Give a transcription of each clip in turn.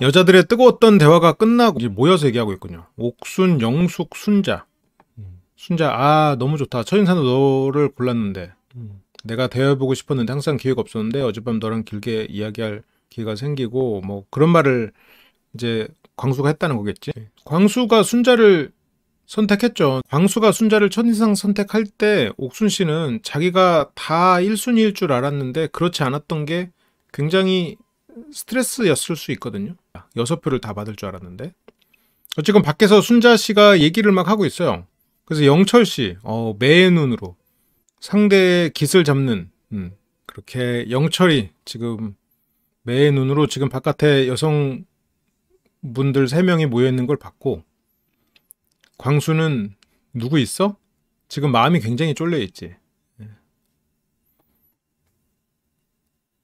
여자들의 뜨거웠던 대화가 끝나고 이제 모여서 얘기하고 있군요. 옥순, 영숙, 순자. 순자, 아 너무 좋다. 첫인상도 너를 골랐는데 내가 대화해보고 싶었는데 항상 기회가 없었는데 어젯밤 너랑 길게 이야기할 기회가 생기고 뭐 그런 말을 이제 광수가 했다는 거겠지. 광수가 순자를 선택했죠. 광수가 순자를 첫인상 선택할 때 옥순 씨는 자기가 다 1순위일 줄 알았는데 그렇지 않았던 게 굉장히 스트레스였을 수 있거든요. 6표를 다 받을 줄 알았는데. 지금 밖에서 순자 씨가 얘기를 막 하고 있어요. 그래서 영철 씨, 매의 눈으로 상대의 깃을 잡는, 그렇게 영철이 지금 매의 눈으로 지금 바깥에 여성분들 3명이 모여있는 걸 봤고, 광수는 누구 있어? 지금 마음이 굉장히 쫄려있지.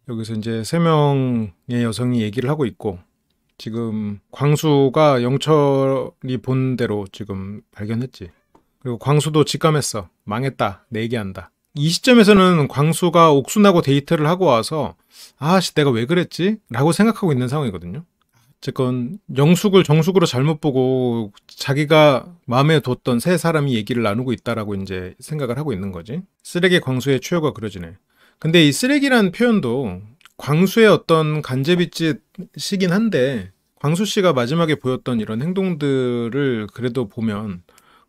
여기서 이제 3명의 여성이 얘기를 하고 있고, 지금 광수가 영철이 본 대로 지금 발견했지. 그리고 광수도 직감했어. 망했다. 내 얘기한다. 이 시점에서는 광수가 옥순하고 데이트를 하고 와서 아씨 내가 왜 그랬지? 라고 생각하고 있는 상황이거든요. 어쨌건 영숙을 정숙으로 잘못 보고 자기가 마음에 뒀던 세 사람이 얘기를 나누고 있다라고 이제 생각을 하고 있는 거지. 쓰레기 광수의 추여가 그려지네. 근데 이 쓰레기란 표현도 광수의 어떤 간제비짓이긴 한데 광수 씨가 마지막에 보였던 이런 행동들을 그래도 보면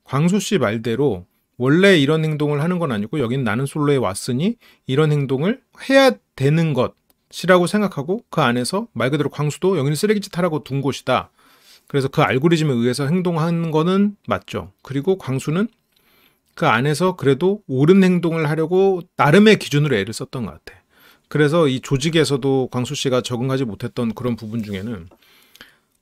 광수 씨 말대로 원래 이런 행동을 하는 건 아니고 여긴 나는 솔로에 왔으니 이런 행동을 해야 되는 것이라고 생각하고 그 안에서 말 그대로 광수도 여기는 쓰레기짓 하라고 둔 곳이다. 그래서 그 알고리즘에 의해서 행동하는 거는 맞죠. 그리고 광수는 그 안에서 그래도 옳은 행동을 하려고 나름의 기준으로 애를 썼던 것 같아. 그래서 이 조직에서도 광수 씨가 적응하지 못했던 그런 부분 중에는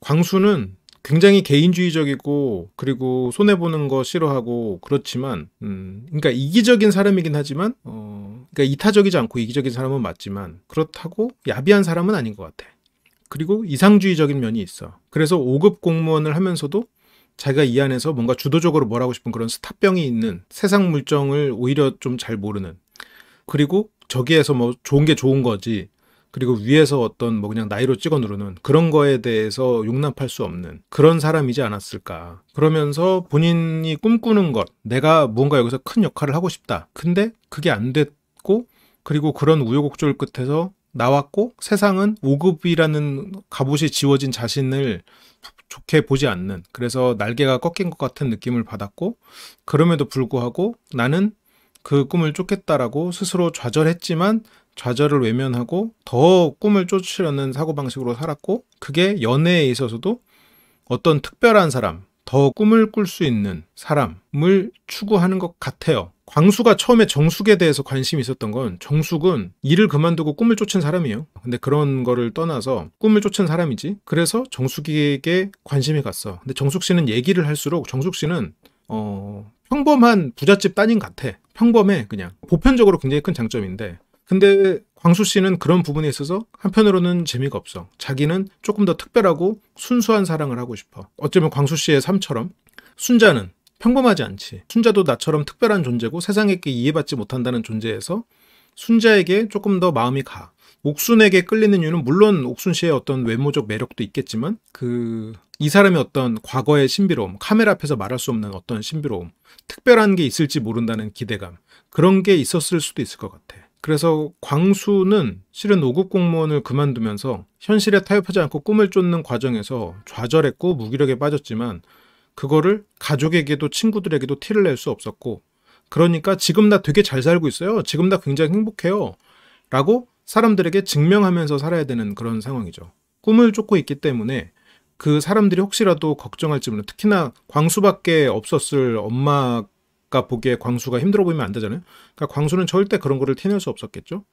광수는 굉장히 개인주의적이고 그리고 손해보는 거 싫어하고 그렇지만 그러니까 이기적인 사람이긴 하지만 그러니까 이타적이지 않고 이기적인 사람은 맞지만 그렇다고 야비한 사람은 아닌 것 같아. 그리고 이상주의적인 면이 있어. 그래서 5급 공무원을 하면서도 자기가 이 안에서 뭔가 주도적으로 뭘 하고 싶은 그런 스타병이 있는 세상 물정을 오히려 좀 잘 모르는 그리고 저기에서 뭐 좋은 게 좋은 거지 그리고 위에서 어떤 뭐 그냥 나이로 찍어 누르는 그런 거에 대해서 용납할 수 없는 그런 사람이지 않았을까. 그러면서 본인이 꿈꾸는 것, 내가 뭔가 여기서 큰 역할을 하고 싶다. 근데 그게 안 됐고 그리고 그런 우여곡절 끝에서 나왔고 세상은 5급이라는 갑옷이 지워진 자신을 좋게 보지 않는 그래서 날개가 꺾인 것 같은 느낌을 받았고 그럼에도 불구하고 나는 그 꿈을 쫓겠다라고 스스로 좌절했지만 좌절을 외면하고 더 꿈을 쫓으려는 사고방식으로 살았고 그게 연애에 있어서도 어떤 특별한 사람, 더 꿈을 꿀 수 있는 사람을 추구하는 것 같아요. 광수가 처음에 정숙에 대해서 관심이 있었던 건 정숙은 일을 그만두고 꿈을 쫓은 사람이에요. 근데 그런 거를 떠나서 꿈을 쫓은 사람이지. 그래서 정숙에게 관심이 갔어. 근데 정숙 씨는 얘기를 할수록 정숙 씨는 평범한 부잣집 따님 같아. 평범해 그냥. 보편적으로 굉장히 큰 장점인데 근데 광수 씨는 그런 부분에 있어서 한편으로는 재미가 없어. 자기는 조금 더 특별하고 순수한 사랑을 하고 싶어. 어쩌면 광수 씨의 삶처럼 순자는 평범하지 않지. 순자도 나처럼 특별한 존재고 세상에게 이해받지 못한다는 존재에서 순자에게 조금 더 마음이 가. 옥순에게 끌리는 이유는 물론 옥순 씨의 어떤 외모적 매력도 있겠지만 이 사람의 어떤 과거의 신비로움, 카메라 앞에서 말할 수 없는 어떤 신비로움, 특별한 게 있을지 모른다는 기대감 그런 게 있었을 수도 있을 것 같아. 그래서 광수는 실은 5급 공무원을 그만두면서 현실에 타협하지 않고 꿈을 쫓는 과정에서 좌절했고 무기력에 빠졌지만 그거를 가족에게도 친구들에게도 티를 낼 수 없었고 그러니까 지금 나 되게 잘 살고 있어요. 지금 나 굉장히 행복해요. 라고 사람들에게 증명하면서 살아야 되는 그런 상황이죠. 꿈을 쫓고 있기 때문에 그 사람들이 혹시라도 걱정할지 모르는 특히나 광수밖에 없었을 엄마가 보기에 광수가 힘들어 보이면 안 되잖아요. 그러니까 광수는 절대 그런 거를 티낼 수 없었겠죠.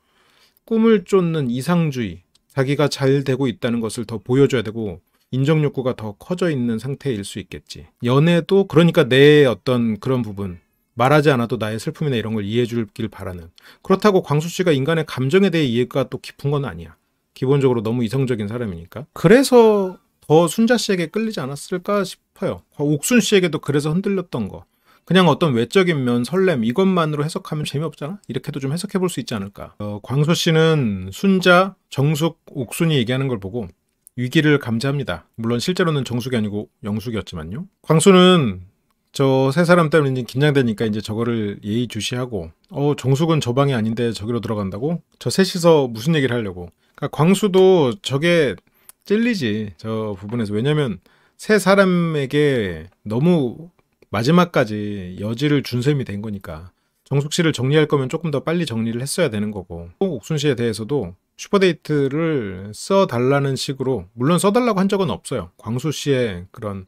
꿈을 쫓는 이상주의, 자기가 잘 되고 있다는 것을 더 보여줘야 되고 인정 욕구가 더 커져 있는 상태일 수 있겠지. 연애도 그러니까 내 어떤 그런 부분 말하지 않아도 나의 슬픔이나 이런 걸 이해해 주길 바라는. 그렇다고 광수 씨가 인간의 감정에 대해 이해가 또 깊은 건 아니야. 기본적으로 너무 이성적인 사람이니까. 그래서 더 순자 씨에게 끌리지 않았을까 싶어요. 옥순 씨에게도 그래서 흔들렸던 거. 그냥 어떤 외적인 면, 설렘 이것만으로 해석하면 재미없잖아? 이렇게도 좀 해석해 볼 수 있지 않을까. 광수 씨는 순자, 정숙, 옥순이 얘기하는 걸 보고 위기를 감지합니다. 물론 실제로는 정숙이 아니고 영숙이었지만요. 광수는 저 세 사람 때문에 이제 긴장되니까 이제 저거를 예의주시하고 정숙은 저 방이 아닌데 저기로 들어간다고? 저 셋이서 무슨 얘기를 하려고. 그러니까 광수도 저게 찔리지 저 부분에서. 왜냐면 세 사람에게 너무 마지막까지 여지를 준 셈이 된 거니까. 정숙 씨를 정리할 거면 조금 더 빨리 정리를 했어야 되는 거고. 옥순 씨에 대해서도 슈퍼데이트를 써달라는 식으로, 물론 써달라고 한 적은 없어요. 광수 씨의 그런,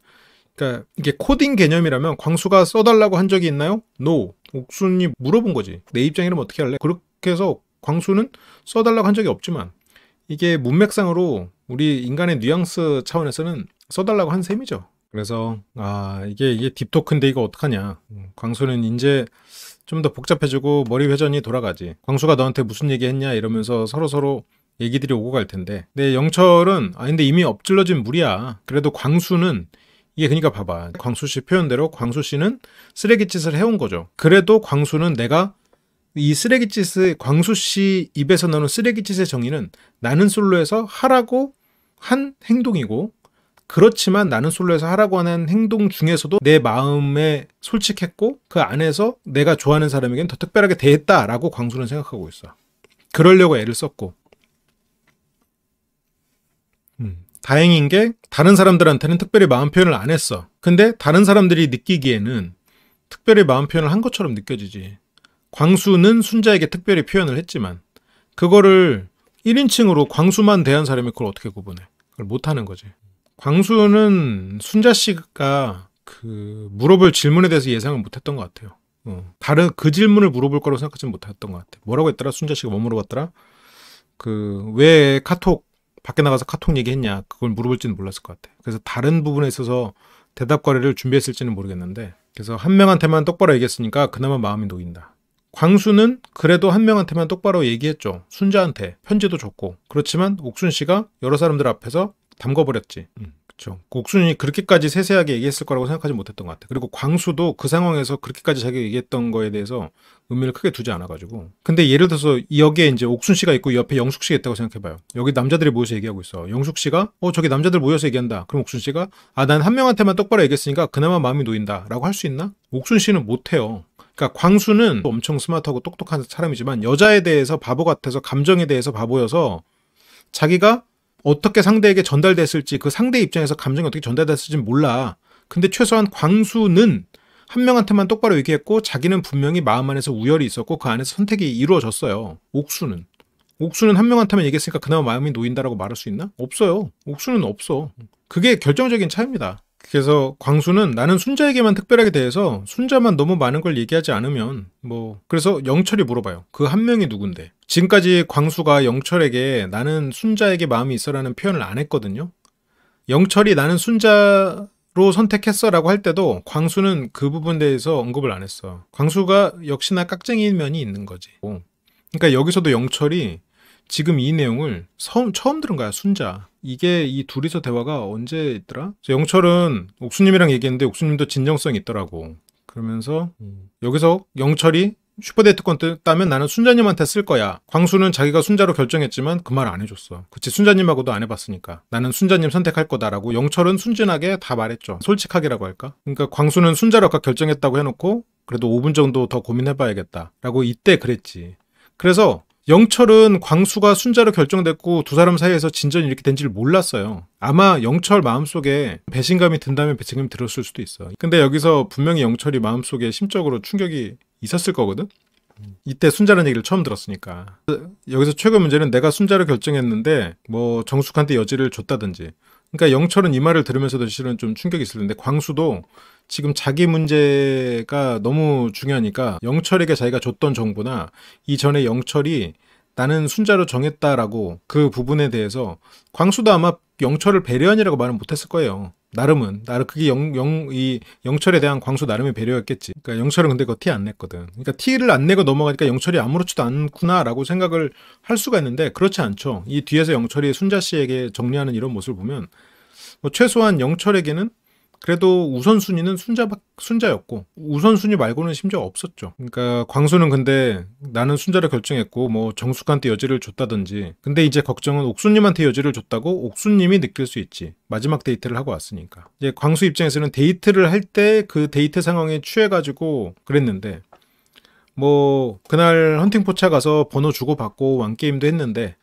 그러니까 이게 코딩 개념이라면 광수가 써달라고 한 적이 있나요? No. 옥순이 물어본 거지. 내 입장이라면 어떻게 할래? 그렇게 해서 광수는 써달라고 한 적이 없지만 이게 문맥상으로 우리 인간의 뉘앙스 차원에서는 써달라고 한 셈이죠. 그래서 이게 딥토크인데 이거 어떡하냐. 광수는 이제 좀 더 복잡해지고 머리 회전이 돌아가지. 광수가 너한테 무슨 얘기 했냐 이러면서 서로 얘기들이 오고 갈 텐데. 근데 영철은 근데 이미 엎질러진 물이야. 그래도 광수는 이게 그러니까 봐봐. 광수 씨 표현대로 광수 씨는 쓰레기짓을 해온 거죠. 그래도 광수는 내가 이 쓰레기짓을 광수 씨 입에서 나오는 쓰레기짓의 정의는 나는 솔로에서 하라고 한 행동이고, 그렇지만 나는 솔로에서 하라고 하는 행동 중에서도 내 마음에 솔직했고 그 안에서 내가 좋아하는 사람에게는 더 특별하게 대했다라고 광수는 생각하고 있어. 그러려고 애를 썼고. 다행인 게 다른 사람들한테는 특별히 마음 표현을 안 했어. 근데 다른 사람들이 느끼기에는 특별히 마음 표현을 한 것처럼 느껴지지. 광수는 순자에게 특별히 표현을 했지만 그거를 1인칭으로 광수만 대한 사람이 그걸 어떻게 구분해. 그걸 못하는 거지. 광수는 순자 씨가 그 물어볼 질문에 대해서 예상을 못했던 것 같아요. 다른 그 질문을 물어볼 거라고 생각하지 못했던 것 같아. 뭐라고 했더라? 순자 씨가 뭐 물어봤더라? 왜 카톡 밖에 나가서 카톡 얘기했냐? 그걸 물어볼지는 몰랐을 것 같아. 그래서 다른 부분에 있어서 대답거리를 준비했을지는 모르겠는데, 그래서 한 명한테만 똑바로 얘기했으니까 그나마 마음이 놓인다. 광수는 그래도 한 명한테만 똑바로 얘기했죠. 순자한테 편지도 줬고. 그렇지만 옥순 씨가 여러 사람들 앞에서 담궈버렸지. 그렇죠. 옥순이 그렇게까지 세세하게 얘기했을 거라고 생각하지 못했던 것 같아. 그리고 광수도 그 상황에서 그렇게까지 자기가 얘기했던 거에 대해서 의미를 크게 두지 않아가지고. 근데 예를 들어서 여기에 이제 옥순 씨가 있고 옆에 영숙 씨가 있다고 생각해봐요. 여기 남자들이 모여서 얘기하고 있어. 영숙 씨가 저기 남자들 모여서 얘기한다. 그럼 옥순 씨가 난 한 명한테만 똑바로 얘기했으니까 그나마 마음이 놓인다 라고 할 수 있나? 옥순 씨는 못해요. 그러니까 광수는 엄청 스마트하고 똑똑한 사람이지만 여자에 대해서 바보 같아서, 감정에 대해서 바보여서 자기가 어떻게 상대에게 전달됐을지, 그 상대 입장에서 감정이 어떻게 전달됐을지는 몰라. 근데 최소한 광수는 한 명한테만 똑바로 얘기했고 자기는 분명히 마음 안에서 우열이 있었고 그 안에서 선택이 이루어졌어요. 옥수는 한 명한테만 얘기했으니까 그나마 마음이 놓인다라고 말할 수 있나? 없어요. 옥수는 없어. 그게 결정적인 차이입니다. 그래서 광수는 나는 순자에게만 특별하게 대해서 순자만 너무 많은 걸 얘기하지 않으면 그래서 영철이 물어봐요. 그 한 명이 누군데? 지금까지 광수가 영철에게 나는 순자에게 마음이 있어라는 표현을 안 했거든요. 영철이 나는 순자로 선택했어 라고 할 때도 광수는 그 부분에 대해서 언급을 안 했어. 광수가 역시나 깍쟁이인 면이 있는 거지. 그러니까 여기서도 영철이 지금 이 내용을 처음 들은 거야. 순자. 이게 이 둘이서 대화가 언제 있더라? 영철은 옥수님이랑 얘기했는데 옥수님도 진정성이 있더라고. 그러면서 여기서 영철이 슈퍼데이트권 따면 나는 순자님한테 쓸 거야. 광수는 자기가 순자로 결정했지만 그 말 안 해줬어. 그치, 순자님하고도 안 해봤으니까. 나는 순자님 선택할 거다라고 영철은 순진하게 다 말했죠. 솔직하게라고 할까? 그러니까 광수는 순자로 아까 결정했다고 해놓고 그래도 5분 정도 더 고민해봐야겠다라고 이때 그랬지. 그래서 영철은 광수가 순자로 결정됐고 두 사람 사이에서 진전이 이렇게 된지를 몰랐어요. 아마 영철 마음속에 배신감이 든다면 배신감이 들었을 수도 있어. 근데 여기서 분명히 영철이 마음속에 심적으로 충격이 있었을 거거든? 이때 순자라는 얘기를 처음 들었으니까. 여기서 최고 문제는 내가 순자로 결정했는데 정숙한테 여지를 줬다든지. 그러니까 영철은 이 말을 들으면서도 실은 좀 충격이 있을 텐데 광수도 지금 자기 문제가 너무 중요하니까 영철에게 자기가 줬던 정보나 이전에 영철이 나는 순자로 정했다라고 그 부분에 대해서 광수도 아마 영철을 배려한이라고 말은 못했을 거예요. 나름은. 그게 이 영철에 대한 광수 나름의 배려였겠지. 그러니까 영철은 근데 그거 티 안 냈거든. 그러니까 티를 안 내고 넘어가니까 영철이 아무렇지도 않구나라고 생각을 할 수가 있는데 그렇지 않죠. 이 뒤에서 영철이 순자 씨에게 정리하는 이런 모습을 보면 최소한 영철에게는 그래도 우선순위는 순자였고 우선순위 말고는 심지어 없었죠. 그러니까 광수는 근데 나는 순자를 결정했고 뭐 정숙한테 여지를 줬다든지, 근데 이제 걱정은 옥수님한테 여지를 줬다고 옥수님이 느낄 수 있지. 마지막 데이트를 하고 왔으니까. 이제 광수 입장에서는 데이트를 할 때 그 데이트 상황에 취해가지고 그랬는데, 뭐 그날 헌팅포차 가서 번호 주고받고 왕게임도 했는데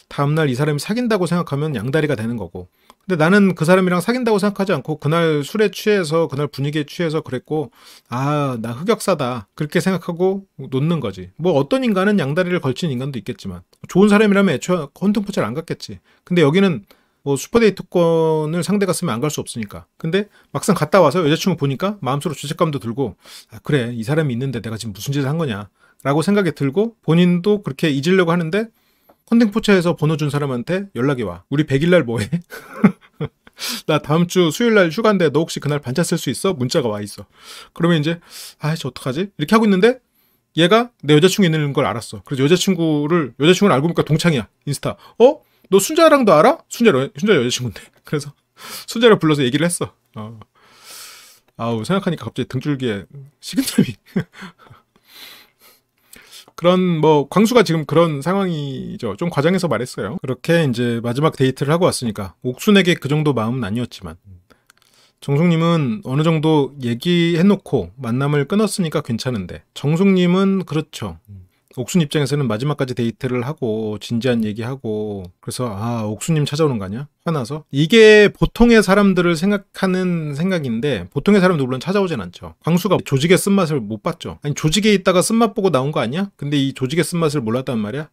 다음날 이 사람이 사귄다고 생각하면 양다리가 되는 거고, 근데 나는 그 사람이랑 사귄다고 생각하지 않고 그날 술에 취해서 그날 분위기에 취해서 그랬고, 아, 나 흑역사다 그렇게 생각하고 놓는 거지. 뭐 어떤 인간은 양다리를 걸친 인간도 있겠지만 좋은 사람이라면 애초에 헌팅포차를 안 갔겠지. 근데 여기는 뭐 슈퍼데이트권을 상대가 쓰면 안 갈 수 없으니까. 근데 막상 갔다 와서 여자친구 보니까 마음속으로 죄책감도 들고, 아, 그래 이 사람이 있는데 내가 지금 무슨 짓을 한 거냐 라고 생각이 들고, 본인도 그렇게 잊으려고 하는데 컨팅포차에서 번호 준 사람한테 연락이 와. 우리 100일날 뭐해? 나 다음 주 수요일날 휴가인데 너 혹시 그날 반차 쓸 수 있어? 문자가 와 있어. 그러면 이제 아이씨 어떡하지? 이렇게 하고 있는데 얘가 내 여자친구 있는 걸 알았어. 그래서 여자친구를 알고 보니까 동창이야. 인스타. 어? 너 순자랑도 알아? 순자 여자친구인데. 그래서 순자를 불러서 얘기를 했어. 아우, 생각하니까 갑자기 등줄기에 식은땀이. 그런 뭐 광수가 지금 그런 상황이죠. 좀 과장해서 말했어요. 그렇게 이제 마지막 데이트를 하고 왔으니까 옥순에게 그 정도 마음은 아니었지만, 정숙님은 어느 정도 얘기해놓고 만남을 끊었으니까 괜찮은데, 정숙님은 그렇죠. 옥순 입장에서는 마지막까지 데이트를 하고 진지한 얘기하고, 그래서 아, 옥순님 찾아오는 거 아니야? 화나서. 이게 보통의 사람들을 생각하는 생각인데, 보통의 사람도 물론 찾아오진 않죠. 광수가 조직의 쓴맛을 못 봤죠. 아니, 조직에 있다가 쓴맛 보고 나온 거 아니야? 근데 이 조직의 쓴맛을 몰랐단 말이야.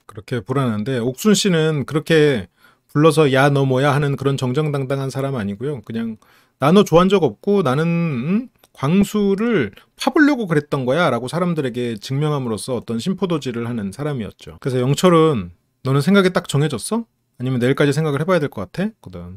그렇게 불안한데, 옥순 씨는 그렇게 불러서 야 너 뭐야 하는 그런 정정당당한 사람 아니고요. 그냥 나 너 좋아한 적 없고 나는 광수를 파보려고 그랬던 거야 라고 사람들에게 증명함으로써 어떤 심포도질을 하는 사람이었죠. 그래서 영철은 너는 생각이 딱 정해졌어? 아니면 내일까지 생각을 해봐야 될 것 같아?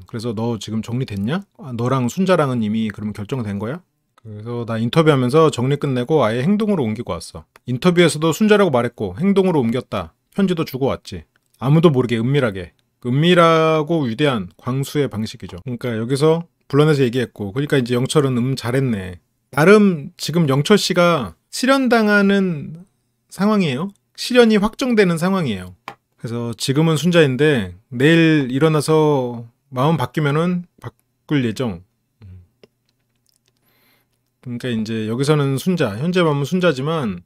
그래서 너 지금 정리됐냐? 아, 너랑 순자랑은 이미 그러면 결정된 거야? 그래서 나 인터뷰하면서 정리 끝내고 아예 행동으로 옮기고 왔어. 인터뷰에서도 순자라고 말했고 행동으로 옮겼다. 편지도 주고 왔지. 아무도 모르게 은밀하게. 은밀하고 위대한 광수의 방식이죠. 그러니까 여기서 불러내서 얘기했고, 그러니까 이제 영철은 잘했네. 나름 지금 영철 씨가 실현당하는 상황이에요. 실현이 확정되는 상황이에요. 그래서 지금은 순자인데 내일 일어나서 마음 바뀌면은 바꿀 예정. 그러니까 이제 여기서는 순자, 현재 마음은 순자지만,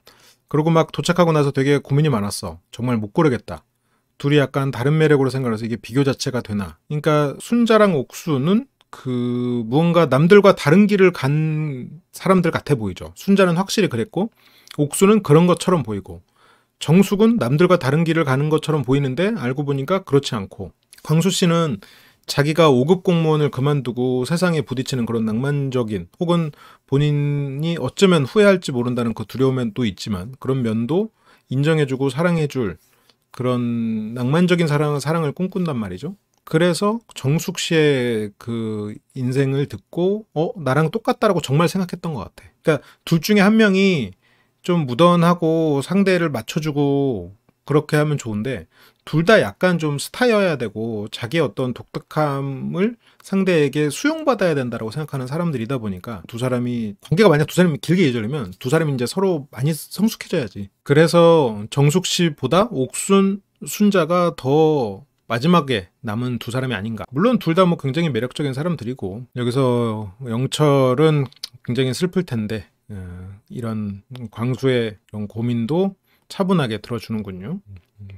그러고 막 도착하고 나서 되게 고민이 많았어. 정말 못 고르겠다. 둘이 약간 다른 매력으로 생각해서 이게 비교 자체가 되나. 그러니까 순자랑 옥수는 그 무언가 남들과 다른 길을 간 사람들 같아 보이죠. 순자는 확실히 그랬고, 옥수는 그런 것처럼 보이고, 정숙은 남들과 다른 길을 가는 것처럼 보이는데 알고 보니까 그렇지 않고, 광수 씨는 자기가 5급 공무원을 그만두고 세상에 부딪히는 그런 낭만적인, 혹은 본인이 어쩌면 후회할지 모른다는 그 두려움은 또 있지만 그런 면도 인정해주고 사랑해줄 그런 낭만적인 사랑을 꿈꾼단 말이죠. 그래서 정숙 씨의 그 인생을 듣고 나랑 똑같다라고 정말 생각했던 것 같아. 그러니까 둘 중에 한 명이 좀 무던하고 상대를 맞춰주고 그렇게 하면 좋은데, 둘 다 약간 좀 스타여야 되고 자기의 어떤 독특함을 상대에게 수용받아야 된다고 생각하는 사람들이다 보니까, 관계가 만약 두 사람이 길게 이어지려면 두 사람이 이제 서로 많이 성숙해져야지. 그래서 정숙 씨보다 옥순, 순자가 더 마지막에 남은 두 사람이 아닌가. 물론 둘 다 뭐 굉장히 매력적인 사람들이고, 여기서 영철은 굉장히 슬플 텐데 이런 광수의 이런 고민도 차분하게 들어주는군요.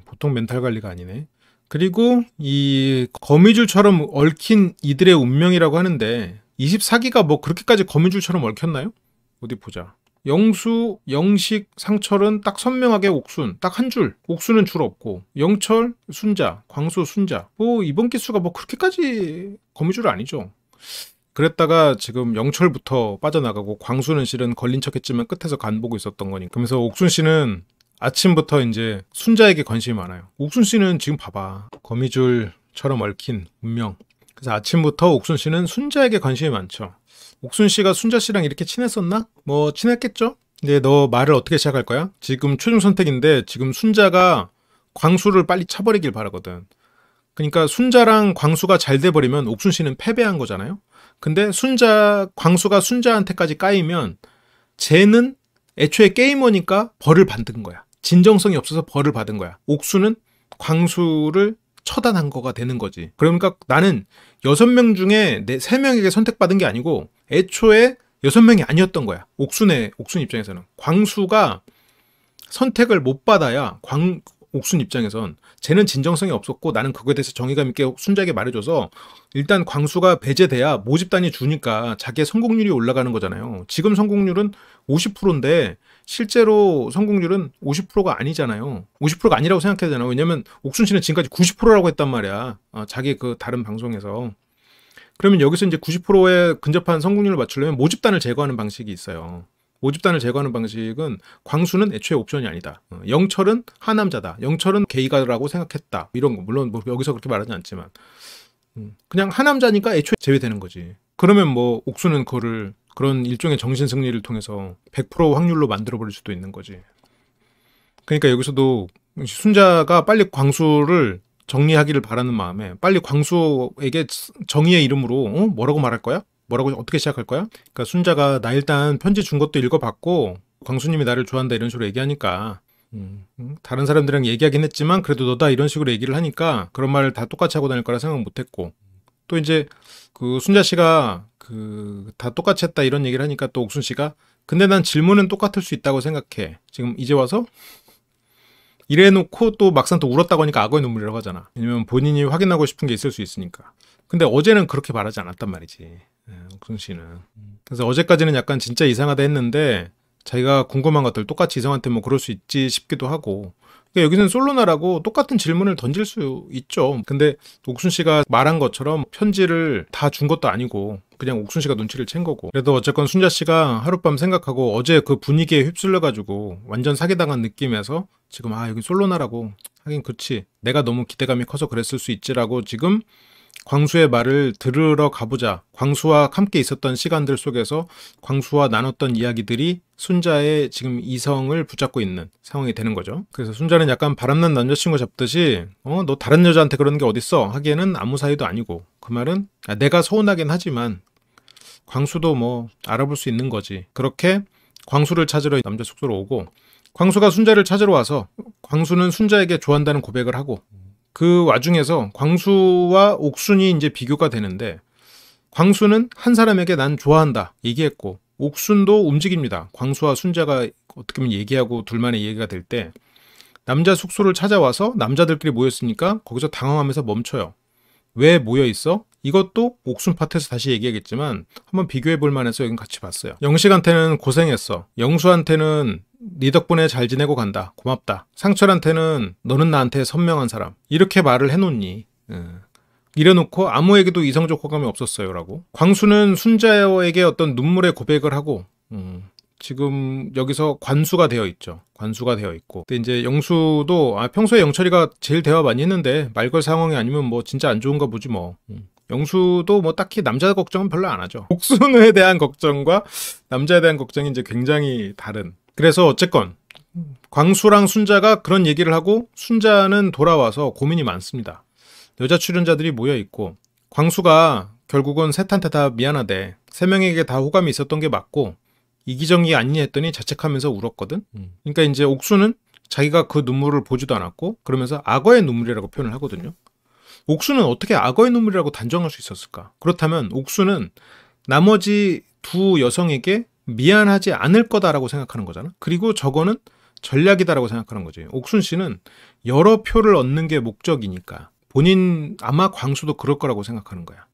보통 멘탈 관리가 아니네. 그리고 이 거미줄처럼 얽힌 이들의 운명이라고 하는데, 24기가 뭐 그렇게까지 거미줄처럼 얽혔나요? 어디 보자. 영수, 영식, 상철은 딱 선명하게 옥순, 딱 한 줄. 옥순은 줄 없고, 영철, 순자, 광수, 순자. 뭐 이번 기수가 뭐 그렇게까지 거미줄 아니죠. 그랬다가 지금 영철부터 빠져나가고, 광수는 실은 걸린 척했지만 끝에서 간 보고 있었던 거니까. 그러면서 옥순 씨는 아침부터 이제 순자에게 관심이 많아요. 옥순 씨는 지금 봐봐, 거미줄처럼 얽힌 운명. 그래서 아침부터 옥순 씨는 순자에게 관심이 많죠. 옥순 씨가 순자 씨랑 이렇게 친했었나? 뭐 친했겠죠? 근데 너 말을 어떻게 시작할 거야? 지금 최종 선택인데 지금 순자가 광수를 빨리 차버리길 바라거든. 그러니까 순자랑 광수가 잘 돼버리면 옥순 씨는 패배한 거잖아요. 근데 광수가 순자한테까지 까이면 쟤는 애초에 게이머니까 벌을 받은 거야. 진정성이 없어서 벌을 받은 거야. 옥수는 광수를 처단한 거가 되는 거지. 그러니까 나는 6명 중에 3명에게 선택받은 게 아니고 애초에 6명이 아니었던 거야. 옥순 입장에서는. 광수가 선택을 못 받아야 옥순 입장에선 쟤는 진정성이 없었고 나는 그거에 대해서 정의감 있게 순자에게 말해줘서 일단 광수가 배제돼야 모집단이 주니까 자기의 성공률이 올라가는 거잖아요. 지금 성공률은 50%인데 실제로 성공률은 50%가 아니잖아요. 50%가 아니라고 생각해야 되잖아요. 왜냐면 옥순 씨는 지금까지 90%라고 했단 말이야. 자기 그 다른 방송에서. 그러면 여기서 이제 90%에 근접한 성공률을 맞추려면 모집단을 제거하는 방식이 있어요. 모집단을 제거하는 방식은 광수는 애초에 옵션이 아니다. 영철은 하남자다. 영철은 게이가라고 생각했다. 이런 거. 물론 뭐 여기서 그렇게 말하진 않지만 그냥 하남자니까 애초에 제외되는 거지. 그러면 뭐 옥수는 그런 일종의 정신 승리를 통해서 100% 확률로 만들어버릴 수도 있는 거지. 그러니까 여기서도 순자가 빨리 광수를 정리하기를 바라는 마음에 빨리 광수에게 정의의 이름으로 뭐라고 말할 거야? 뭐라고 어떻게 시작할 거야? 그러니까 순자가 나 일단 편지 준 것도 읽어봤고 광수님이 나를 좋아한다 이런 식으로 얘기하니까 다른 사람들이랑 얘기하긴 했지만 그래도 너다 이런 식으로 얘기를 하니까 그런 말을 다 똑같이 하고 다닐 거라 생각 못했고 또 이제 그 순자 씨가 다 똑같이 했다 이런 얘기를 하니까 또 옥순 씨가 근데 난 질문은 똑같을 수 있다고 생각해. 지금 이제 와서 이래놓고 또 막상 또 울었다고 하니까 악어의 눈물이라고 하잖아. 왜냐면 본인이 확인하고 싶은 게 있을 수 있으니까. 근데 어제는 그렇게 말하지 않았단 말이지. 옥순 씨는. 그래서 어제까지는 약간 진짜 이상하다 했는데 자기가 궁금한 것들 똑같이 이성한테 뭐 그럴 수 있지 싶기도 하고 그러니까 여기서는 솔로나라고 똑같은 질문을 던질 수 있죠. 근데 옥순 씨가 말한 것처럼 편지를 다 준 것도 아니고 그냥 옥순 씨가 눈치를 챈 거고 그래도 어쨌건 순자 씨가 하룻밤 생각하고 어제 그 분위기에 휩쓸려가지고 완전 사기당한 느낌에서 지금 여기 솔로나라고 하긴 그렇지 내가 너무 기대감이 커서 그랬을 수 있지라고 지금 광수의 말을 들으러 가보자. 광수와 함께 있었던 시간들 속에서 광수와 나눴던 이야기들이 순자의 지금 이성을 붙잡고 있는 상황이 되는 거죠. 그래서 순자는 약간 바람난 남자친구 잡듯이 너 다른 여자한테 그러는 게 어딨어 하기에는 아무 사이도 아니고 그 말은 내가 서운하긴 하지만 광수도 뭐 알아볼 수 있는 거지. 그렇게 광수를 찾으러 남자 숙소로 오고 광수가 순자를 찾으러 와서 광수는 순자에게 좋아한다는 고백을 하고 그 와중에서 광수와 옥순이 이제 비교가 되는데 광수는 한 사람에게 난 좋아한다 얘기했고 옥순도 움직입니다. 광수와 순자가 어떻게 보면 얘기하고 둘만의 얘기가 될 때 남자 숙소를 찾아와서 남자들끼리 모였으니까 거기서 당황하면서 멈춰요. 왜 모여있어? 이것도 옥순 파트에서 다시 얘기하겠지만 한번 비교해볼 만해서 여긴 같이 봤어요. 영식한테는 고생했어. 영수한테는 네 덕분에 잘 지내고 간다. 고맙다. 상철한테는 너는 나한테 선명한 사람. 이렇게 말을 해놓니. 이래놓고 아무에게도 이성적 호감이 없었어요. 라고. 광수는 순자에게 어떤 눈물의 고백을 하고 지금 여기서 관수가 되어 있죠. 관수가 되어 있고. 근데 이제 영수도 평소에 영철이가 제일 대화 많이 했는데 말 걸 상황이 아니면 뭐 진짜 안 좋은가 보지 뭐. 영수도 뭐 딱히 남자 걱정은 별로 안 하죠. 옥순에 대한 걱정과 남자에 대한 걱정이 이제 굉장히 다른. 그래서 어쨌건 광수랑 순자가 그런 얘기를 하고 순자는 돌아와서 고민이 많습니다. 여자 출연자들이 모여 있고 광수가 결국은 셋한테 다 미안하대. 3명에게 다 호감이 있었던 게 맞고 이기정이 아니냐 했더니 자책하면서 울었거든. 그러니까 이제 옥수는 자기가 그 눈물을 보지도 않았고 그러면서 악어의 눈물이라고 표현을 하거든요. 옥수는 어떻게 악어의 눈물이라고 단정할 수 있었을까? 그렇다면 옥수는 나머지 두 여성에게 미안하지 않을 거다라고 생각하는 거잖아. 그리고 저거는 전략이다라고 생각하는 거지. 옥순 씨는 여러 표를 얻는 게 목적이니까 본인 아마 광수도 그럴 거라고 생각하는 거야.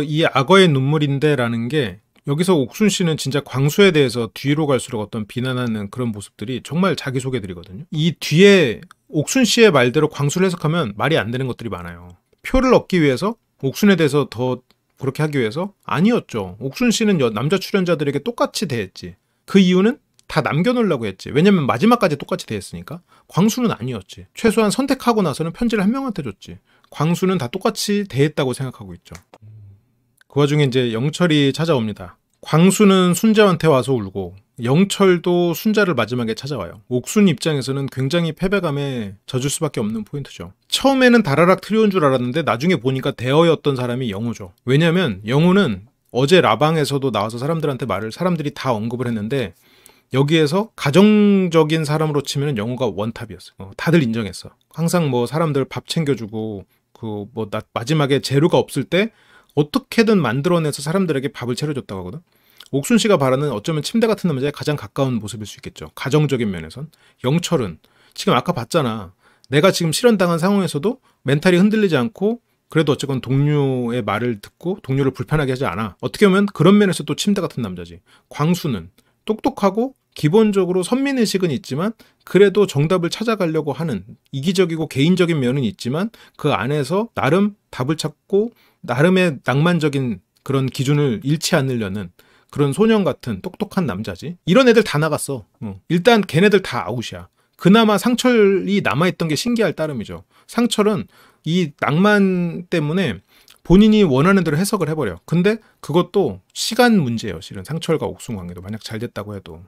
이 악어의 눈물인데 라는 게 여기서 옥순 씨는 진짜 광수에 대해서 뒤로 갈수록 어떤 비난하는 그런 모습들이 정말 자기소개들이거든요. 이 뒤에 옥순 씨의 말대로 광수를 해석하면 말이 안 되는 것들이 많아요. 표를 얻기 위해서 옥순에 대해서 더 그렇게 하기 위해서 아니었죠. 옥순 씨는 남자 출연자들에게 똑같이 대했지. 그 이유는 다 남겨놓으려고 했지. 왜냐면 마지막까지 똑같이 대했으니까. 광수는 아니었지. 최소한 선택하고 나서는 편지를 한 명한테 줬지. 광수는 다 똑같이 대했다고 생각하고 있죠. 그 와중에 이제 영철이 찾아옵니다. 광수는 순자한테 와서 울고 영철도 순자를 마지막에 찾아와요. 옥순 입장에서는 굉장히 패배감에 젖을 수밖에 없는 포인트죠. 처음에는 다라락 트리오인 줄 알았는데 나중에 보니까 대어였던 사람이 영우죠. 왜냐면 영우는 어제 라방에서도 나와서 사람들이 다 언급을 했는데 여기에서 가정적인 사람으로 치면 영호가 원탑이었어. 다들 인정했어. 항상 뭐 사람들 밥 챙겨주고 마지막에 재료가 없을 때 어떻게든 만들어내서 사람들에게 밥을 차려줬다고 하거든. 옥순 씨가 바라는 어쩌면 침대 같은 남자에 가장 가까운 모습일 수 있겠죠. 가정적인 면에선. 영철은 지금 아까 봤잖아. 내가 지금 실현당한 상황에서도 멘탈이 흔들리지 않고 그래도 어쨌건 동료의 말을 듣고 동료를 불편하게 하지 않아. 어떻게 보면 그런 면에서 또 침대 같은 남자지. 광수는 똑똑하고 기본적으로 선민의식은 있지만 그래도 정답을 찾아가려고 하는 이기적이고 개인적인 면은 있지만 그 안에서 나름 답을 찾고 나름의 낭만적인 그런 기준을 잃지 않으려는 그런 소년 같은 똑똑한 남자지. 이런 애들 다 나갔어. 일단 걔네들 다 아웃이야. 그나마 상철이 남아있던 게 신기할 따름이죠. 상철은 이 낭만 때문에 본인이 원하는 대로 해석을 해버려. 근데 그것도 시간 문제예요. 실은 상철과 옥순 관계도 만약 잘 됐다고 해도.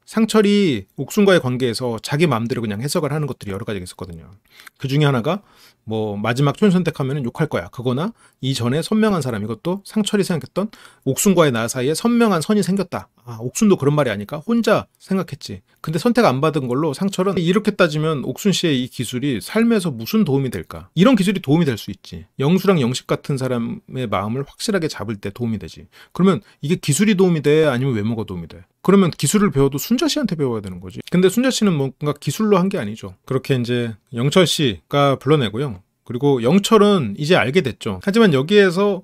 상철이 옥순과의 관계에서 자기 마음대로 그냥 해석을 하는 것들이 여러 가지가 있었거든요. 그 중에 하나가 뭐 마지막 촌 선택하면 욕할 거야. 그거나 이전에 선명한 사람, 이것도 상철이 생각했던 옥순과의 나 사이에 선명한 선이 생겼다. 옥순도 그런 말이 아닐까? 혼자 생각했지. 근데 선택 안 받은 걸로 상철은 이렇게 따지면 옥순 씨의 이 기술이 삶에서 무슨 도움이 될까? 이런 기술이 도움이 될 수 있지. 영수랑 영식 같은 사람의 마음을 확실하게 잡을 때 도움이 되지. 그러면 이게 기술이 도움이 돼? 아니면 외모가 도움이 돼? 그러면 기술을 배워도 순자 씨한테 배워야 되는 거지. 근데 순자 씨는 뭔가 기술로 한 게 아니죠. 그렇게 이제 영철 씨가 불러내고요. 그리고 영철은 이제 알게 됐죠. 하지만 여기에서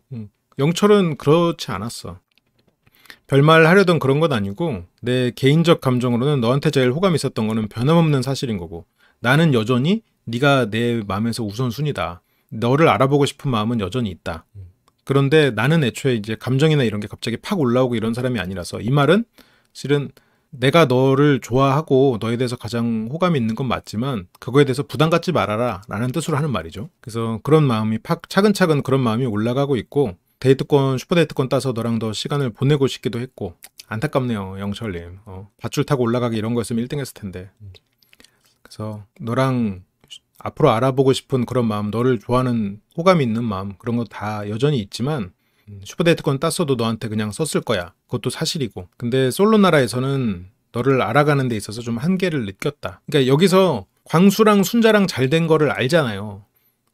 영철은 그렇지 않았어. 별말 하려던 그런 건 아니고 내 개인적 감정으로는 너한테 제일 호감이 있었던 거는 변함없는 사실인 거고 나는 여전히 네가 내 마음에서 우선순위다. 너를 알아보고 싶은 마음은 여전히 있다. 그런데 나는 애초에 이제 감정이나 이런 게 갑자기 팍 올라오고 이런 사람이 아니라서 이 말은 실은 내가 너를 좋아하고 너에 대해서 가장 호감이 있는 건 맞지만 그거에 대해서 부담 갖지 말아라 라는 뜻으로 하는 말이죠. 그래서 그런 마음이 차근차근 그런 마음이 올라가고 있고 슈퍼데이트권 따서 너랑 더 시간을 보내고 싶기도 했고 안타깝네요 영철님. 밧줄 타고 올라가기 이런 거였으면 1등 했을 텐데. 그래서 너랑 앞으로 알아보고 싶은 그런 마음, 너를 좋아하는 호감이 있는 마음 그런 거 다 여전히 있지만 슈퍼데이트권 땄어도 너한테 그냥 썼을 거야. 그것도 사실이고. 근데 솔로 나라에서는 너를 알아가는 데 있어서 좀 한계를 느꼈다. 그러니까 여기서 광수랑 순자랑 잘 된 거를 알잖아요.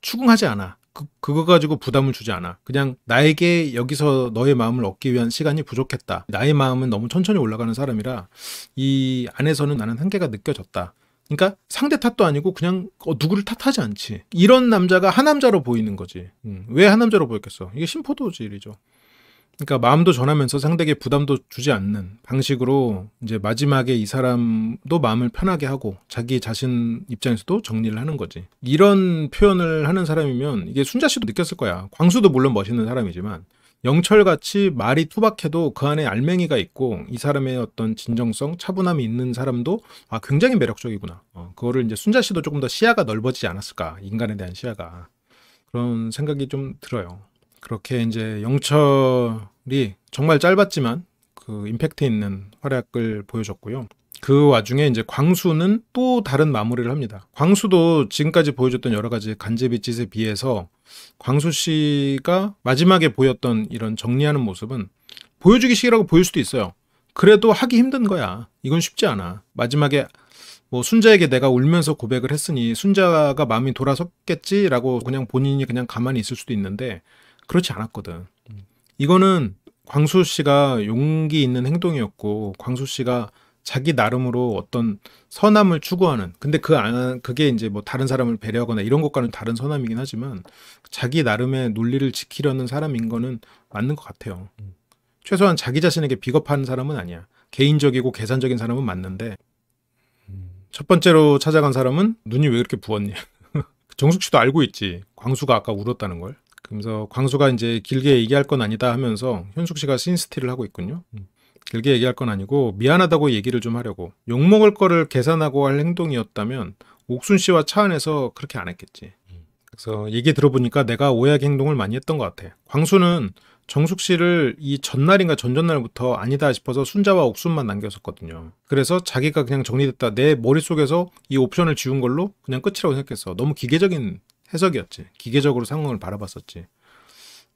추궁하지 않아. 그거 가지고 부담을 주지 않아. 그냥 나에게 여기서 너의 마음을 얻기 위한 시간이 부족했다. 나의 마음은 너무 천천히 올라가는 사람이라 이 안에서는 나는 한계가 느껴졌다. 그러니까 상대 탓도 아니고 그냥 누구를 탓하지 않지. 이런 남자가 하남자로 보이는 거지. 왜 하남자로 보였겠어? 이게 심포도질이죠. 그러니까 마음도 전하면서 상대에게 부담도 주지 않는 방식으로 이제 마지막에 이 사람도 마음을 편하게 하고 자기 자신 입장에서도 정리를 하는 거지. 이런 표현을 하는 사람이면 이게 순자 씨도 느꼈을 거야. 광수도 물론 멋있는 사람이지만 영철같이 말이 투박해도 그 안에 알맹이가 있고 이 사람의 어떤 진정성, 차분함이 있는 사람도 굉장히 매력적이구나. 그거를 이제 순자 씨도 조금 더 시야가 넓어지지 않았을까. 인간에 대한 시야가. 그런 생각이 좀 들어요. 그렇게 이제 영철이 정말 짧았지만 그 임팩트 있는 활약을 보여줬고요. 그 와중에 이제 광수는 또 다른 마무리를 합니다. 광수도 지금까지 보여줬던 여러 가지 간제비짓에 비해서 광수 씨가 마지막에 보였던 이런 정리하는 모습은 보여주기 식이라고 보일 수도 있어요. 그래도 하기 힘든 거야. 이건 쉽지 않아. 마지막에 뭐 순자에게 내가 울면서 고백을 했으니 순자가 마음이 돌아섰겠지라고 그냥 본인이 그냥 가만히 있을 수도 있는데 그렇지 않았거든. 이거는 광수 씨가 용기 있는 행동이었고 광수 씨가 자기 나름으로 어떤 선함을 추구하는, 근데 그게 이제 뭐 다른 사람을 배려하거나 이런 것과는 다른 선함이긴 하지만 자기 나름의 논리를 지키려는 사람인 거는 맞는 것 같아요. 최소한 자기 자신에게 비겁한 사람은 아니야. 개인적이고 계산적인 사람은 맞는데 첫 번째로 찾아간 사람은 눈이 왜 그렇게 부었니? 정숙 씨도 알고 있지. 광수가 아까 울었다는 걸. 그러면서 광수가 이제 길게 얘기할 건 아니다 하면서 현숙 씨가 신스틸을 하고 있군요. 길게 얘기할 건 아니고 미안하다고 얘기를 좀 하려고. 욕먹을 거를 계산하고 할 행동이었다면 옥순 씨와 차 안에서 그렇게 안 했겠지. 그래서 얘기 들어보니까 내가 오해하게 행동을 많이 했던 것 같아. 광수는 정숙 씨를 이 전날인가 전전날부터 아니다 싶어서 순자와 옥순만 남겼었거든요. 그래서 자기가 그냥 정리됐다. 내 머릿속에서 이 옵션을 지운 걸로 그냥 끝이라고 생각했어. 너무 기계적인 해석이었지. 기계적으로 상황을 바라봤었지.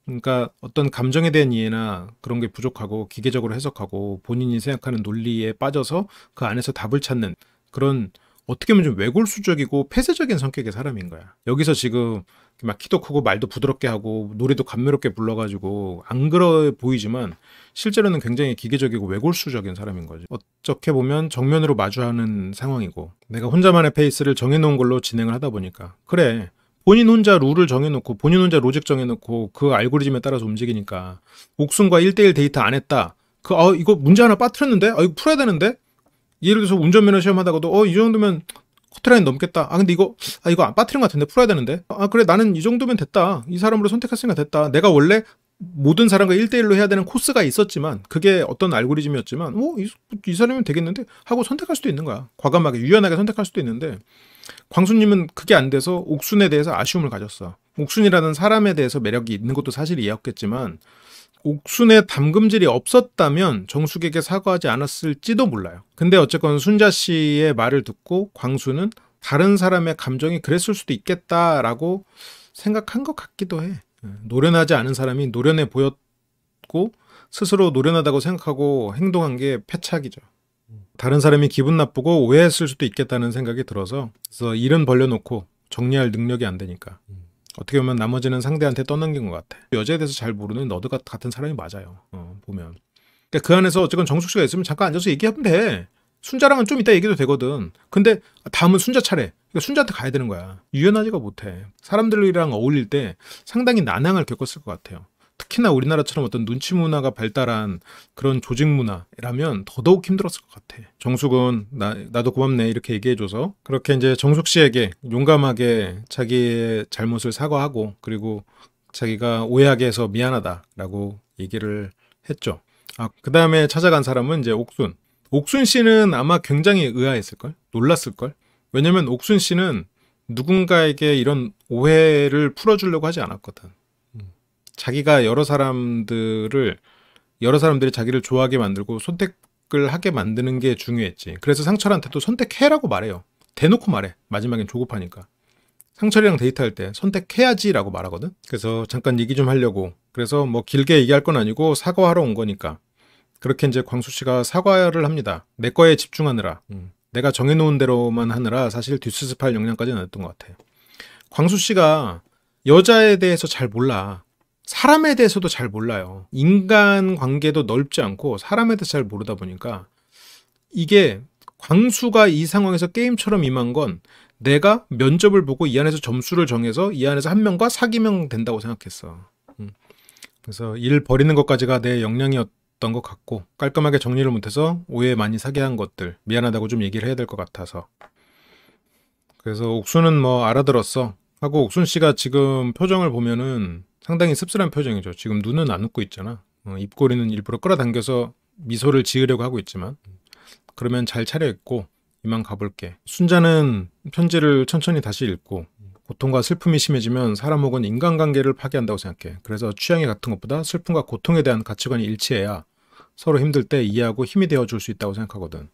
그러니까 어떤 감정에 대한 이해나 그런 게 부족하고 기계적으로 해석하고 본인이 생각하는 논리에 빠져서 그 안에서 답을 찾는 그런 어떻게 보면 좀 외골수적이고 폐쇄적인 성격의 사람인 거야. 여기서 지금 막 키도 크고 말도 부드럽게 하고 노래도 감미롭게 불러가지고 안 그러 보이지만 실제로는 굉장히 기계적이고 외골수적인 사람인 거지. 어떻게 보면 정면으로 마주하는 상황이고 내가 혼자만의 페이스를 정해놓은 걸로 진행을 하다 보니까 그래. 본인 혼자 룰을 정해놓고 본인 혼자 로직 정해놓고 그 알고리즘에 따라서 움직이니까 옥순과 1대1 데이트 안 했다. 이거 문제 하나 빠뜨렸는데? 이거 풀어야 되는데? 예를 들어서 운전면허 시험하다가도 이 정도면 커트라인 넘겠다. 근데 이거 안 빠뜨린 것 같은데 풀어야 되는데. 그래 나는 이 정도면 됐다. 이 사람으로 선택했으니까 됐다. 내가 원래 모든 사람과 1대1로 해야 되는 코스가 있었지만 그게 어떤 알고리즘이었지만 이 사람이면 되겠는데 하고 선택할 수도 있는 거야. 과감하게 유연하게 선택할 수도 있는데 광수님은 그게 안 돼서 옥순에 대해서 아쉬움을 가졌어. 옥순이라는 사람에 대해서 매력이 있는 것도 사실이었겠지만 옥순의 담금질이 없었다면 정숙에게 사과하지 않았을지도 몰라요. 근데 어쨌건 순자 씨의 말을 듣고 광수는 다른 사람의 감정이 그랬을 수도 있겠다라고 생각한 것 같기도 해. 노련하지 않은 사람이 노련해 보였고 스스로 노련하다고 생각하고 행동한 게 패착이죠. 다른 사람이 기분 나쁘고 오해했을 수도 있겠다는 생각이 들어서 그래서 일은 벌려놓고 정리할 능력이 안 되니까 어떻게 보면 나머지는 상대한테 떠넘긴 것 같아. 여자에 대해서 잘 모르는 너드 같은 사람이 맞아요. 보면. 그러니까 그 안에서 어쨌건 정숙 씨가 있으면 잠깐 앉아서 얘기하면 돼. 순자랑은 좀 이따 얘기도 되거든. 근데 다음은 순자 차례. 그러니까 순자한테 가야 되는 거야. 유연하지가 못해. 사람들이랑 어울릴 때 상당히 난항을 겪었을 것 같아요. 특히나 우리나라처럼 어떤 눈치 문화가 발달한 그런 조직 문화라면 더더욱 힘들었을 것 같아. 정숙은 나도 고맙네 이렇게 얘기해줘서 그렇게 이제 정숙 씨에게 용감하게 자기의 잘못을 사과하고 그리고 자기가 오해하게 해서 미안하다라고 얘기를 했죠. 그 다음에 찾아간 사람은 이제 옥순. 옥순 씨는 아마 굉장히 의아했을걸? 놀랐을걸? 왜냐면 옥순 씨는 누군가에게 이런 오해를 풀어주려고 하지 않았거든. 자기가 여러 사람들이 자기를 좋아하게 만들고 선택을 하게 만드는 게 중요했지. 그래서 상철한테도 선택해라고 말해요. 대놓고 말해. 마지막엔 조급하니까. 상철이랑 데이트할 때 선택해야지라고 말하거든. 그래서 잠깐 얘기 좀 하려고. 그래서 뭐 길게 얘기할 건 아니고 사과하러 온 거니까. 그렇게 이제 광수 씨가 사과를 합니다. 내 거에 집중하느라. 내가 정해놓은 대로만 하느라 사실 뒷수습할 역량까지는 안 했던 것 같아요. 광수 씨가 여자에 대해서 잘 몰라. 사람에 대해서도 잘 몰라요. 인간 관계도 넓지 않고 사람에 대해서 잘 모르다 보니까 이게 광수가 이 상황에서 게임처럼 임한 건 내가 면접을 보고 이 안에서 점수를 정해서 이 안에서 한 명과 사귀면 된다고 생각했어. 그래서 일 버리는 것까지가 내 역량이었던 것 같고 깔끔하게 정리를 못해서 오해 많이 사게 한 것들 미안하다고 좀 얘기를 해야 될 것 같아서 그래서 옥순은 뭐 알아들었어 하고 옥순 씨가 지금 표정을 보면은 상당히 씁쓸한 표정이죠. 지금 눈은 안 웃고 있잖아. 입꼬리는 일부러 끌어당겨서 미소를 지으려고 하고 있지만 그러면 잘 차려입고 이만 가볼게. 순자는 편지를 천천히 다시 읽고 고통과 슬픔이 심해지면 사람 혹은 인간관계를 파괴한다고 생각해. 그래서 취향이 같은 것보다 슬픔과 고통에 대한 가치관이 일치해야 서로 힘들 때 이해하고 힘이 되어줄 수 있다고 생각하거든.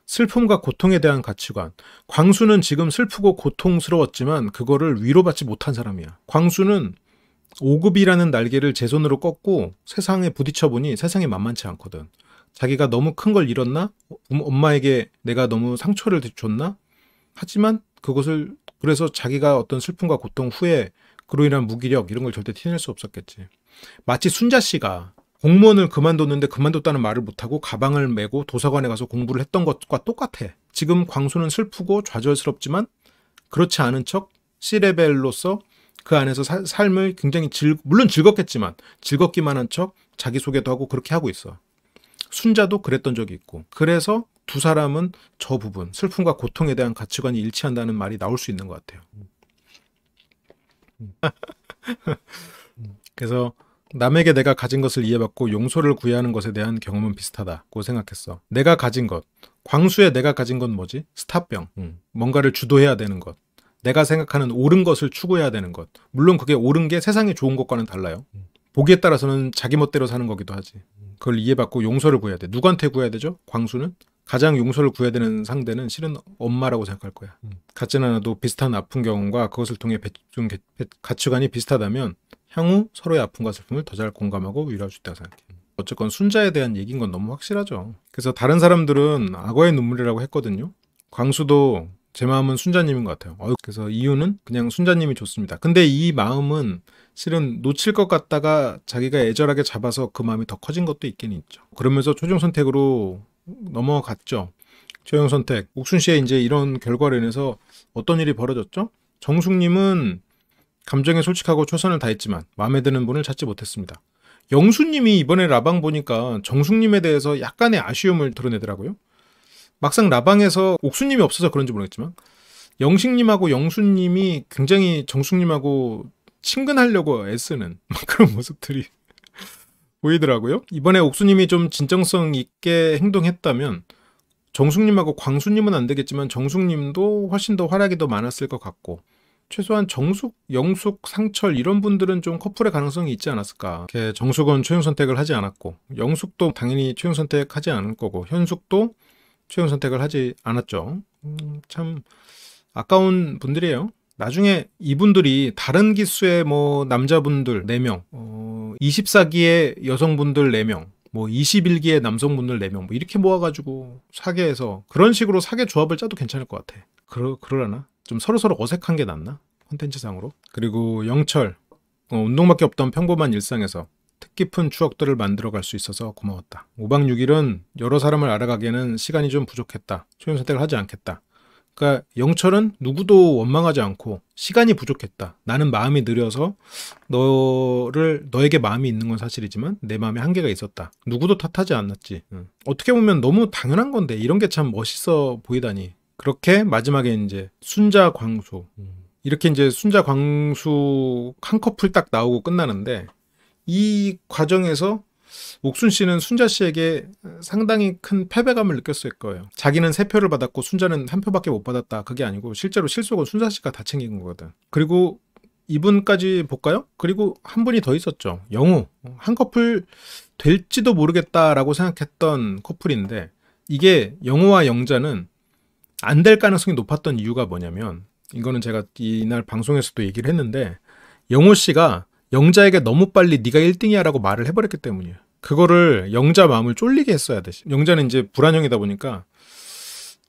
슬픔과 고통에 대한 가치관. 광수는 지금 슬프고 고통스러웠지만 그거를 위로받지 못한 사람이야. 광수는 5급이라는 날개를 제 손으로 꺾고 세상에 부딪혀보니 세상이 만만치 않거든. 자기가 너무 큰 걸 잃었나? 엄마에게 내가 너무 상처를 줬나? 하지만 그것을 그래서 자기가 어떤 슬픔과 고통 후에 그로 인한 무기력 이런 걸 절대 티낼 수 없었겠지. 마치 순자 씨가 공무원을 그만뒀는데 그만뒀다는 말을 못하고 가방을 메고 도서관에 가서 공부를 했던 것과 똑같아. 지금 광수는 슬프고 좌절스럽지만 그렇지 않은 척 C레벨로서 그 안에서 삶을 굉장히 물론 즐겁겠지만 즐겁기만 한 척 자기소개도 하고 그렇게 하고 있어. 순자도 그랬던 적이 있고 그래서 두 사람은 저 부분 슬픔과 고통에 대한 가치관이 일치한다는 말이 나올 수 있는 것 같아요. 그래서 남에게 내가 가진 것을 이해받고 용서를 구해야 하는 것에 대한 경험은 비슷하다고 생각했어. 내가 가진 것. 광수의 내가 가진 건 뭐지? 스타병. 뭔가를 주도해야 되는 것. 내가 생각하는 옳은 것을 추구해야 되는 것. 물론 그게 옳은 게 세상에 좋은 것과는 달라요. 보기에 따라서는 자기 멋대로 사는 거기도 하지. 그걸 이해받고 용서를 구해야 돼. 누구한테 구해야 되죠? 광수는? 가장 용서를 구해야 되는 상대는 실은 엄마라고 생각할 거야. 같진 않아도 비슷한 아픈 경험과 그것을 통해 가치관이 비슷하다면 향후 서로의 아픔과 슬픔을 더 잘 공감하고 위로할 수 있다고 생각해. 어쨌건 순자에 대한 얘기인 건 너무 확실하죠. 그래서 다른 사람들은 악어의 눈물이라고 했거든요. 광수도 제 마음은 순자님인 것 같아요. 그래서 이유는 그냥 순자님이 좋습니다. 근데 이 마음은 실은 놓칠 것 같다가 자기가 애절하게 잡아서 그 마음이 더 커진 것도 있긴 있죠. 그러면서 최종 선택으로 넘어갔죠. 최종 선택. 옥순 씨의 이제 이런 결과로 인해서 어떤 일이 벌어졌죠? 정숙님은 감정에 솔직하고 최선을 다했지만 마음에 드는 분을 찾지 못했습니다. 영수님이 이번에 라방 보니까 정숙님에 대해서 약간의 아쉬움을 드러내더라고요. 막상 라방에서 옥수님이 없어서 그런지 모르겠지만 영식님하고 영수님이 굉장히 정숙님하고 친근하려고 애쓰는 그런 모습들이 보이더라고요. 이번에 옥수님이 좀 진정성 있게 행동했다면 정숙님하고 광수님은 안 되겠지만 정숙님도 훨씬 더 활약이 더 많았을 것 같고 최소한 정숙, 영숙, 상철 이런 분들은 좀 커플의 가능성이 있지 않았을까. 정숙은 최종 선택을 하지 않았고 영숙도 당연히 최종 선택하지 않을 거고 현숙도 최종 선택을 하지 않았죠. 참 아까운 분들이에요. 나중에 이분들이 다른 기수의 뭐 남자분들 4명, 24기의 여성분들 4명, 뭐 21기의 남성분들 4명 뭐 이렇게 모아가지고 사계해서 그런 식으로 사계 조합을 짜도 괜찮을 것 같아. 그러려나? 좀 서로서로 어색한 게 낫나? 콘텐츠상으로. 그리고 영철, 운동밖에 없던 평범한 일상에서 뜻깊은 추억들을 만들어갈 수 있어서 고마웠다. 5박 6일은 여러 사람을 알아가기에는 시간이 좀 부족했다. 최종 선택을 하지 않겠다. 그러니까 영철은 누구도 원망하지 않고 시간이 부족했다. 나는 마음이 느려서 너에게 마음이 있는 건 사실이지만 내 마음에 한계가 있었다. 누구도 탓하지 않았지. 어떻게 보면 너무 당연한 건데 이런 게 참 멋있어 보이다니. 그렇게 마지막에 이제 순자 광수 이렇게 이제 순자 광수 한 커플 딱 나오고 끝나는데 이 과정에서 옥순 씨는 순자 씨에게 상당히 큰 패배감을 느꼈을 거예요. 자기는 3표를 받았고 순자는 1표밖에 못 받았다. 그게 아니고 실제로 실속은 순자 씨가 다 챙긴 거거든. 그리고 이분까지 볼까요? 그리고 한 분이 더 있었죠. 영우. 한 커플 될지도 모르겠다라고 생각했던 커플인데 이게 영우와 영자는 안 될 가능성이 높았던 이유가 뭐냐면 이거는 제가 이날 방송에서도 얘기를 했는데 영우 씨가 영자에게 너무 빨리 네가 1등이야 라고 말을 해버렸기 때문이에요. 그거를 영자 마음을 쫄리게 했어야 돼. 영자는 이제 불안형이다 보니까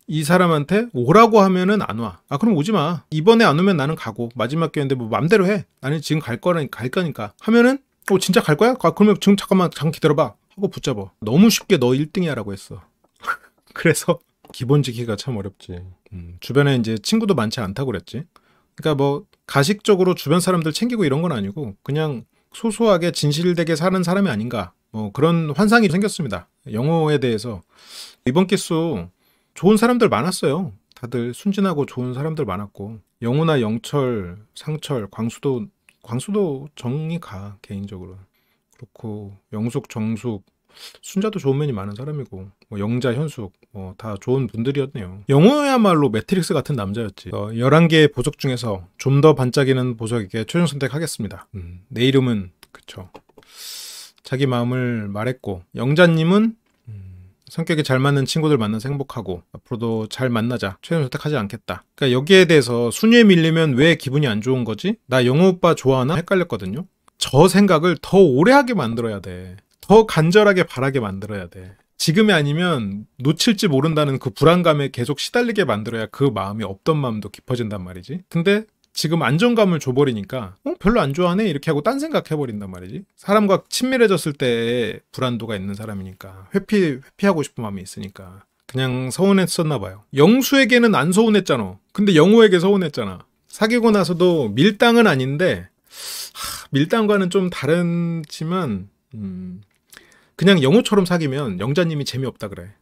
이 사람한테 오라고 하면은 안 와. 아 그럼 오지 마. 이번에 안 오면 나는 가고 마지막 기회인데 뭐 맘대로 해. 나는 지금 갈 거니까 하면은 진짜 갈 거야? 그러면 지금 잠깐 기다려봐 하고 붙잡아. 너무 쉽게 너 1등이야 라고 했어. 그래서 기본 지키기가 참 어렵지. 주변에 이제 친구도 많지 않다고 그랬지. 그러니까 뭐 가식적으로 주변 사람들 챙기고 이런 건 아니고 그냥 소소하게 진실되게 사는 사람이 아닌가 뭐 그런 환상이 생겼습니다. 영호에 대해서 이번 기수 좋은 사람들 많았어요. 다들 순진하고 좋은 사람들 많았고 영호나 영철, 상철, 광수도 정이 가 개인적으로. 그렇고 영숙, 정숙, 순자도 좋은 면이 많은 사람이고 뭐 영자, 현숙 뭐 다 좋은 분들이었네요. 영호야말로 매트릭스 같은 남자였지. 11개의 보석 중에서 좀 더 반짝이는 보석에게 최종 선택하겠습니다. 내 이름은 그쵸. 자기 마음을 말했고 영자님은 성격이 잘 맞는 친구들 만나서 행복하고 앞으로도 잘 만나자. 최종 선택하지 않겠다. 그러니까 여기에 대해서 순위에 밀리면 왜 기분이 안 좋은 거지? 나 영호 오빠 좋아하나? 헷갈렸거든요. 저 생각을 더 오래 하게 만들어야 돼. 더 간절하게 바라게 만들어야 돼. 지금이 아니면 놓칠지 모른다는 그 불안감에 계속 시달리게 만들어야 그 마음이 없던 마음도 깊어진단 말이지. 근데 지금 안정감을 줘버리니까 별로 안 좋아하네 이렇게 하고 딴 생각해버린단 말이지. 사람과 친밀해졌을 때 불안도가 있는 사람이니까 회피하고 싶은 마음이 있으니까 그냥 서운했었나 봐요. 영수에게는 안 서운했잖아. 근데 영호에게 서운했잖아. 사귀고 나서도 밀당은 아닌데 밀당과는 좀 다르지만 그냥 영호처럼 사귀면 영자님이 재미없다 그래.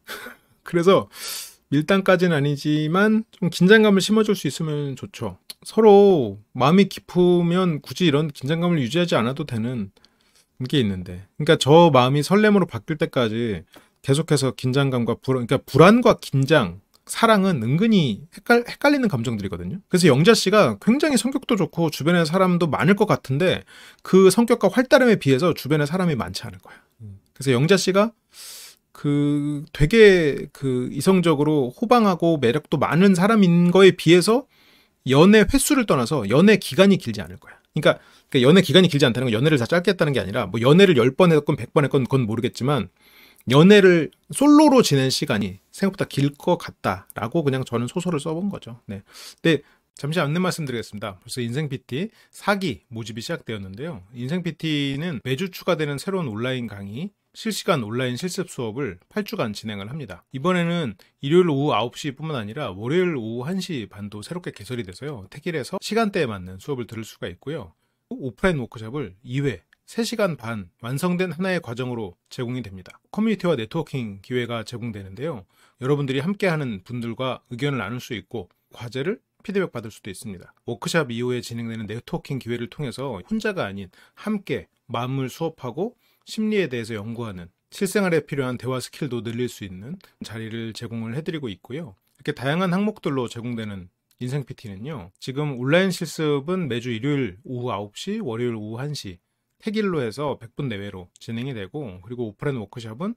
그래서 밀당까지는 아니지만 좀 긴장감을 심어줄 수 있으면 좋죠. 서로 마음이 깊으면 굳이 이런 긴장감을 유지하지 않아도 되는 게 있는데 그러니까 저 마음이 설렘으로 바뀔 때까지 계속해서 긴장감과 그러니까 불안과 긴장, 사랑은 은근히 헷갈리는 감정들이거든요. 그래서 영자 씨가 굉장히 성격도 좋고 주변에 사람도 많을 것 같은데 그 성격과 활달함에 비해서 주변에 사람이 많지 않을 거야. 그래서 영자 씨가 되게 이성적으로 호방하고 매력도 많은 사람인 거에 비해서 연애 횟수를 떠나서 연애 기간이 길지 않을 거야. 그러니까 그러니까 연애 기간이 길지 않다는 건 연애를 다 짧게 했다는 게 아니라 뭐 연애를 10번 했건 100번 했건 그건 모르겠지만 연애를 솔로로 지낸 시간이 생각보다 길 것 같다라고 그냥 저는 소설을 써본 거죠. 네. 근데 잠시 안내 말씀드리겠습니다. 벌써 인생 PT 4기 모집이 시작되었는데요. 인생 PT는 매주 추가되는 새로운 온라인 강의, 실시간 온라인 실습 수업을 8주간 진행을 합니다. 이번에는 일요일 오후 9시 뿐만 아니라 월요일 오후 1시 반도 새롭게 개설이 돼서요. 택일에서 시간대에 맞는 수업을 들을 수가 있고요. 오프라인 워크숍을 2회 3시간 반 완성된 하나의 과정으로 제공이 됩니다. 커뮤니티와 네트워킹 기회가 제공되는데요. 여러분들이 함께하는 분들과 의견을 나눌 수 있고 과제를 피드백 받을 수도 있습니다. 워크숍 이후에 진행되는 네트워킹 기회를 통해서 혼자가 아닌 함께 마음을 수업하고 심리에 대해서 연구하는 실생활에 필요한 대화 스킬도 늘릴 수 있는 자리를 제공을 해드리고 있고요. 이렇게 다양한 항목들로 제공되는 인생 PT는요. 지금 온라인 실습은 매주 일요일 오후 9시, 월요일 오후 1시 택일로 해서 100분 내외로 진행이 되고 그리고 오프라인 워크숍은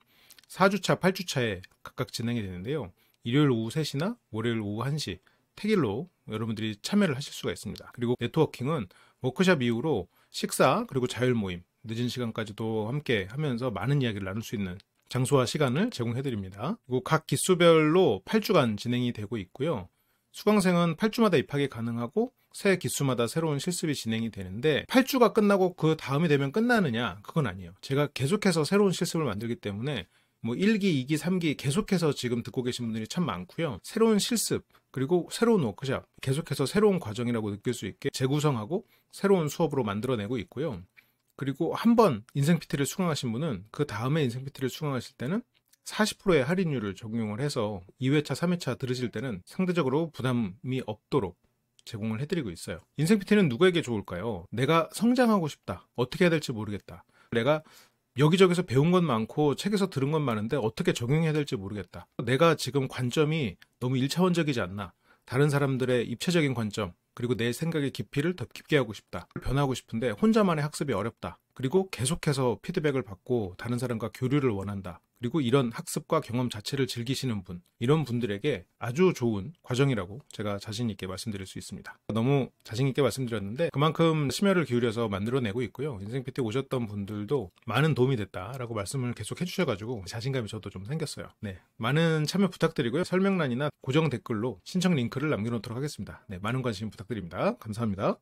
4주차, 8주차에 각각 진행이 되는데요. 일요일 오후 3시나 월요일 오후 1시 택일로 여러분들이 참여를 하실 수가 있습니다. 그리고 네트워킹은 워크숍 이후로 식사 그리고 자율 모임 늦은 시간까지도 함께 하면서 많은 이야기를 나눌 수 있는 장소와 시간을 제공해드립니다. 그리고 각 기수별로 8주간 진행이 되고 있고요. 수강생은 8주마다 입학이 가능하고 새 기수마다 새로운 실습이 진행이 되는데 8주가 끝나고 그 다음이 되면 끝나느냐? 그건 아니에요. 제가 계속해서 새로운 실습을 만들기 때문에 뭐 1기, 2기, 3기 계속해서 지금 듣고 계신 분들이 참 많고요. 새로운 실습 그리고 새로운 워크숍 계속해서 새로운 과정이라고 느낄 수 있게 재구성하고 새로운 수업으로 만들어내고 있고요. 그리고 한번 인생 PT를 수강하신 분은 그 다음에 인생 PT를 수강하실 때는 40%의 할인율을 적용을 해서 2회차, 3회차 들으실 때는 상대적으로 부담이 없도록 제공을 해드리고 있어요. 인생 PT는 누구에게 좋을까요? 내가 성장하고 싶다. 어떻게 해야 될지 모르겠다. 내가 여기저기서 배운 건 많고 책에서 들은 건 많은데 어떻게 적용해야 될지 모르겠다. 내가 지금 관점이 너무 1차원적이지 않나. 다른 사람들의 입체적인 관점 그리고 내 생각의 깊이를 더 깊게 하고 싶다. 변하고 싶은데 혼자만의 학습이 어렵다. 그리고 계속해서 피드백을 받고 다른 사람과 교류를 원한다. 그리고 이런 학습과 경험 자체를 즐기시는 분, 이런 분들에게 아주 좋은 과정이라고 제가 자신 있게 말씀드릴 수 있습니다. 너무 자신 있게 말씀드렸는데 그만큼 심혈을 기울여서 만들어내고 있고요. 인생 PT 오셨던 분들도 많은 도움이 됐다라고 말씀을 계속 해주셔가지고 자신감이 저도 좀 생겼어요. 네, 많은 참여 부탁드리고요. 설명란이나 고정 댓글로 신청 링크를 남겨놓도록 하겠습니다. 네, 많은 관심 부탁드립니다. 감사합니다.